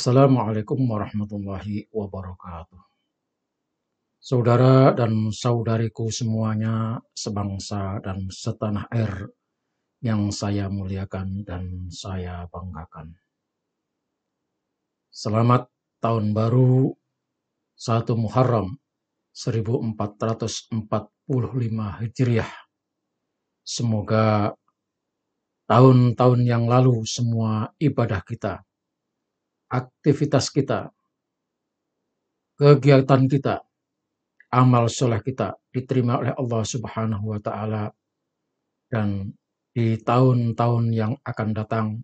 Assalamualaikum warahmatullahi wabarakatuh. Saudara dan saudariku semuanya, sebangsa dan setanah air yang saya muliakan dan saya banggakan. Selamat Tahun Baru 1 Muharram 1445 Hijriah. Semoga tahun-tahun yang lalu semua ibadah kita, aktivitas kita, kegiatan kita, amal soleh kita diterima oleh Allah Subhanahu wa Ta'ala, dan di tahun-tahun yang akan datang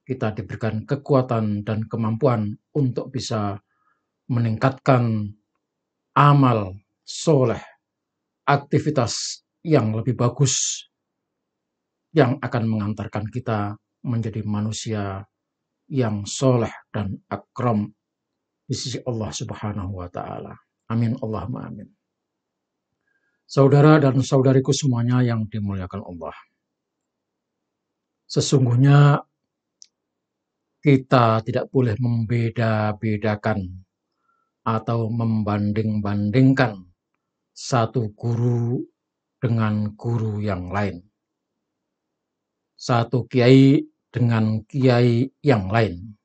kita diberikan kekuatan dan kemampuan untuk bisa meningkatkan amal soleh, aktivitas yang lebih bagus yang akan mengantarkan kita menjadi manusia yang soleh dan akram di sisi Allah Subhanahu wa Ta'ala. Amin Allahumma amin. Saudara dan saudariku semuanya yang dimuliakan Allah, sesungguhnya kita tidak boleh membeda-bedakan atau membanding-bandingkan satu guru dengan guru yang lain, satu kiai dengan kiai yang lain,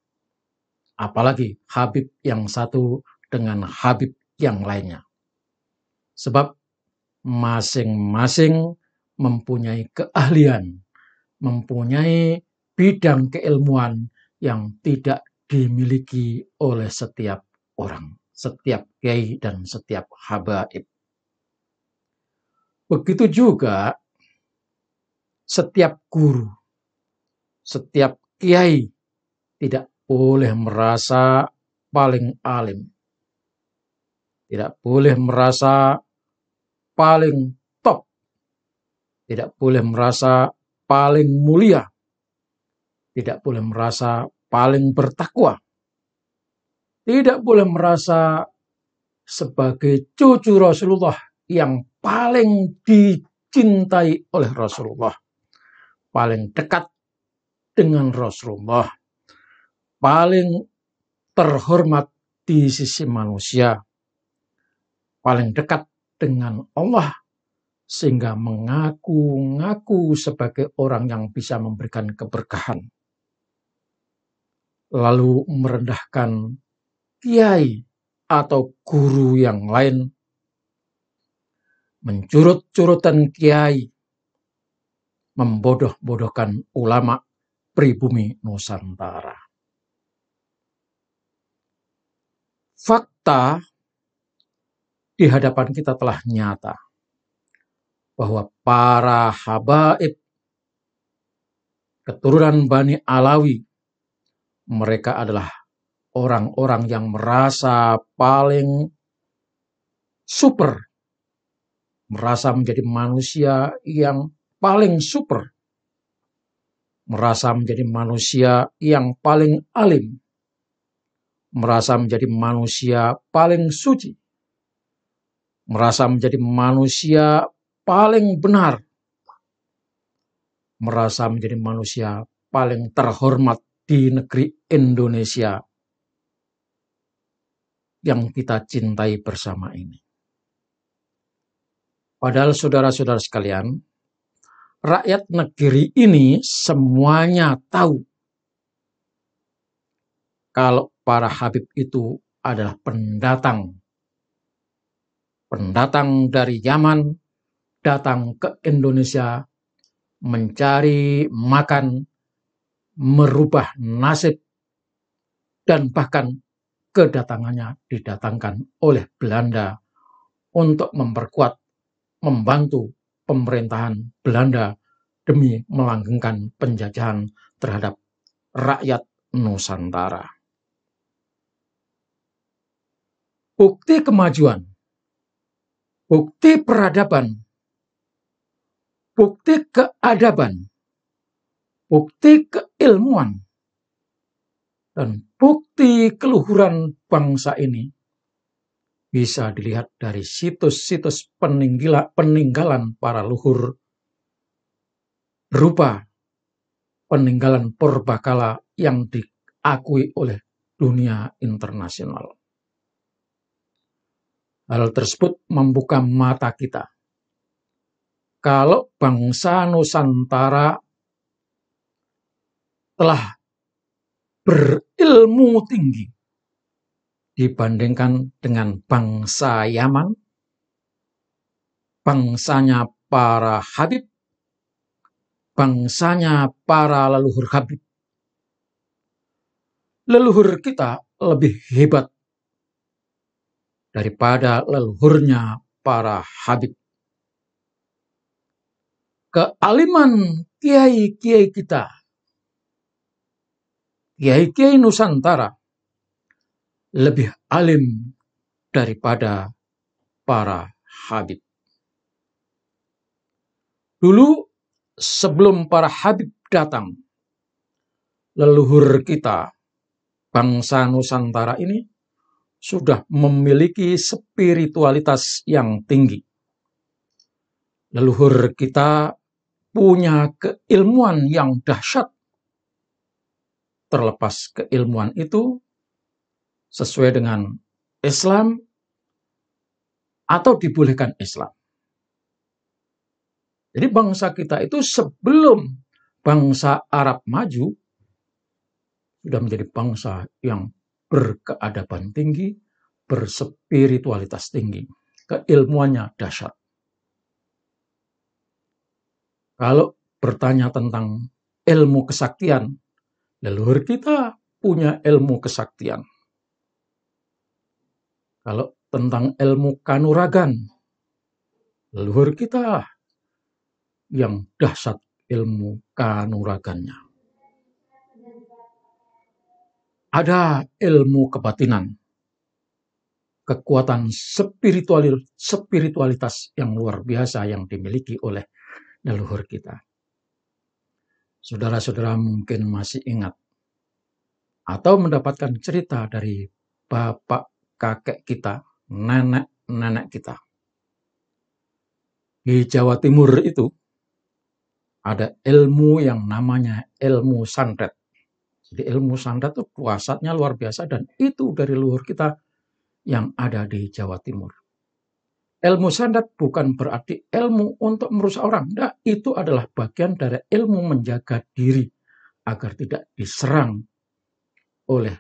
apalagi habib yang satu dengan habib yang lainnya. Sebab masing-masing mempunyai keahlian, mempunyai bidang keilmuan yang tidak dimiliki oleh setiap orang, setiap kiai dan setiap habaib. Begitu juga setiap guru, setiap kiai tidak boleh merasa paling alim, tidak boleh merasa paling top, tidak boleh merasa paling mulia, tidak boleh merasa paling bertakwa, tidak boleh merasa sebagai cucu Rasulullah yang paling dicintai oleh Rasulullah, paling dekat dengan Rasulullah, paling terhormat di sisi manusia, paling dekat dengan Allah, sehingga mengaku-ngaku sebagai orang yang bisa memberikan keberkahan, lalu merendahkan kiai atau guru yang lain, mencurut-curutkan kiai, membodoh-bodohkan ulama pribumi Nusantara. Fakta di hadapan kita telah nyata bahwa para habaib keturunan Bani Alawi, mereka adalah orang-orang yang merasa paling super, merasa menjadi manusia yang paling super, merasa menjadi manusia yang paling alim, merasa menjadi manusia paling suci, merasa menjadi manusia paling benar, merasa menjadi manusia paling terhormat di negeri Indonesia yang kita cintai bersama ini. Padahal saudara-saudara sekalian, rakyat negeri ini semuanya tahu kalau para habib itu adalah pendatang dari Yaman, datang ke Indonesia mencari makan, merubah nasib, dan bahkan kedatangannya didatangkan oleh Belanda untuk memperkuat, membantu pemerintahan Belanda demi melanggengkan penjajahan terhadap rakyat Nusantara. Bukti kemajuan, bukti peradaban, bukti keadaban, bukti keilmuan, dan bukti keluhuran bangsa ini bisa dilihat dari situs-situs peninggalan para luhur, berupa peninggalan purbakala yang diakui oleh dunia internasional. Hal tersebut membuka mata kita. Kalau bangsa Nusantara telah berilmu tinggi dibandingkan dengan bangsa Yaman, bangsanya para Habib, bangsanya para leluhur Habib. Leluhur kita lebih hebat daripada leluhurnya para Habib. Kealiman kiai-kiai kita, kiai-kiai Nusantara, lebih alim daripada para Habib. Dulu sebelum para Habib datang, leluhur kita, bangsa Nusantara ini, sudah memiliki spiritualitas yang tinggi. Leluhur kita punya keilmuan yang dahsyat. Terlepas keilmuan itu sesuai dengan Islam atau dibolehkan Islam. Jadi bangsa kita itu sebelum bangsa Arab maju, sudah menjadi bangsa yang berkeadaban tinggi, berspiritualitas tinggi, keilmuannya dahsyat. Kalau bertanya tentang ilmu kesaktian, leluhur kita punya ilmu kesaktian. Kalau tentang ilmu kanuragan, leluhur kita yang dahsyat ilmu kanuragannya. Ada ilmu kebatinan, kekuatan spiritualitas yang luar biasa yang dimiliki oleh leluhur kita. Saudara-saudara mungkin masih ingat atau mendapatkan cerita dari bapak kakek kita, nenek-nenek kita. Di Jawa Timur itu ada ilmu yang namanya ilmu santet. Jadi ilmu santet itu kuasanya luar biasa dan itu dari leluhur kita yang ada di Jawa Timur. Ilmu santet bukan berarti ilmu untuk merusak orang. Nah, itu adalah bagian dari ilmu menjaga diri agar tidak diserang oleh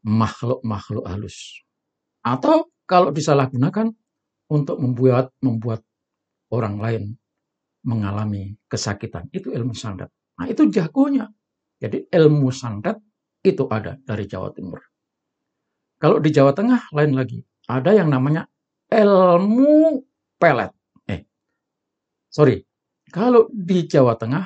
makhluk-makhluk halus. Atau kalau disalahgunakan untuk membuat orang lain mengalami kesakitan. Itu ilmu santet. Nah, itu jagonya. Jadi ilmu santet itu ada dari Jawa Timur. Kalau di Jawa Tengah lain lagi. Ada yang namanya ilmu pelet. Kalau di Jawa Tengah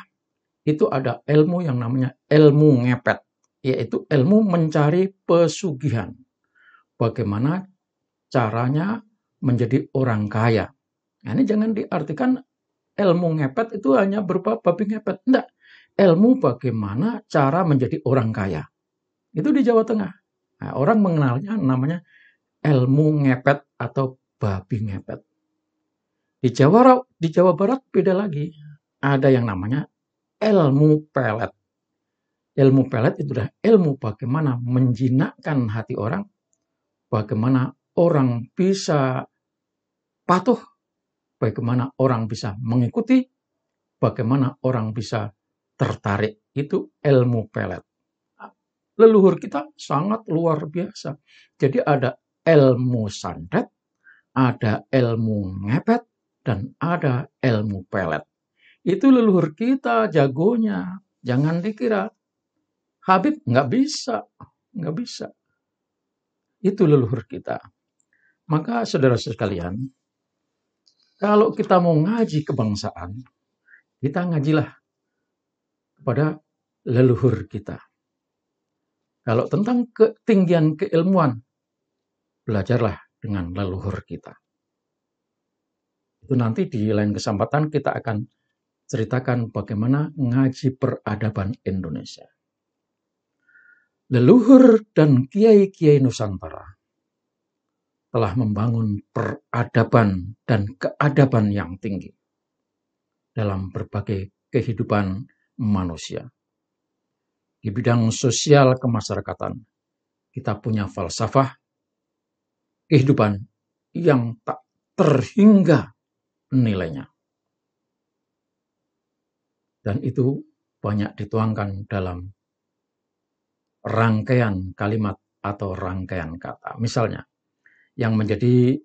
itu ada ilmu yang namanya ilmu ngepet. Yaitu ilmu mencari pesugihan. Bagaimana caranya menjadi orang kaya. Nah, ini jangan diartikan ilmu ngepet itu hanya berupa babi ngepet. Enggak. Ilmu bagaimana cara menjadi orang kaya. Itu di Jawa Tengah. Nah, orang mengenalnya namanya ilmu ngepet atau babi ngepet. Di Jawa Barat beda lagi. Ada yang namanya ilmu pelet. Ilmu pelet itu adalah ilmu bagaimana menjinakkan hati orang. Bagaimana orang bisa patuh. Bagaimana orang bisa mengikuti. Bagaimana orang bisa tertarik. Itu ilmu pelet. Leluhur kita sangat luar biasa. Jadi ada ilmu santet, ada ilmu ngepet, dan ada ilmu pelet. Itu leluhur kita jagonya. Jangan dikira Habib nggak bisa. Itu leluhur kita. Maka saudara-saudara sekalian, kalau kita mau ngaji kebangsaan, kita ngajilah kepada leluhur kita. Kalau tentang ketinggian keilmuan, belajarlah dengan leluhur kita. Itu nanti di lain kesempatan kita akan ceritakan bagaimana ngaji peradaban Indonesia. Leluhur dan kiai-kiai Nusantara telah membangun peradaban dan keadaban yang tinggi dalam berbagai kehidupan manusia. Di bidang sosial kemasyarakatan, kita punya falsafah kehidupan yang tak terhingga nilainya. Dan itu banyak dituangkan dalam rangkaian kalimat atau rangkaian kata. Misalnya, yang menjadi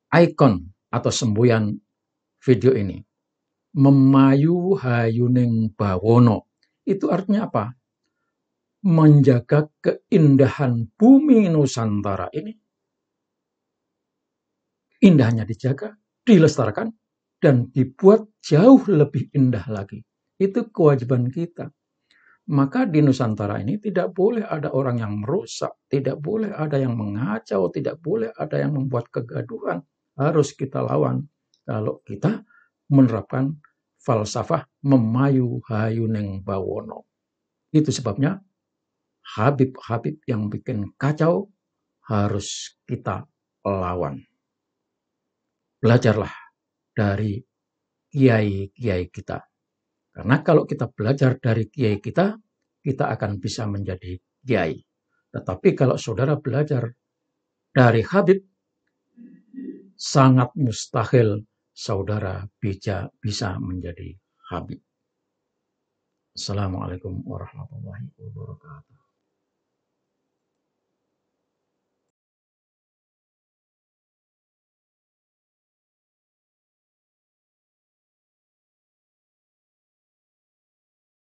ikon atau semboyan video ini, memayu hayuning bawono. Itu artinya apa? Menjaga keindahan bumi Nusantara ini. Indahnya dijaga, dilestarikan, dan dibuat jauh lebih indah lagi. Itu kewajiban kita. Maka di Nusantara ini tidak boleh ada orang yang merusak, tidak boleh ada yang mengacau, tidak boleh ada yang membuat kegaduhan. Harus kita lawan kalau kita menerapkan falsafah memayu hayuning bawono. Itu sebabnya Habib-habib yang bikin kacau harus kita lawan. Belajarlah dari kiai-kiai kita. Karena kalau kita belajar dari kiai kita akan bisa menjadi kiai. Tetapi kalau saudara belajar dari Habib, sangat mustahil saudara bisa menjadi Habib. Assalamualaikum warahmatullahi wabarakatuh.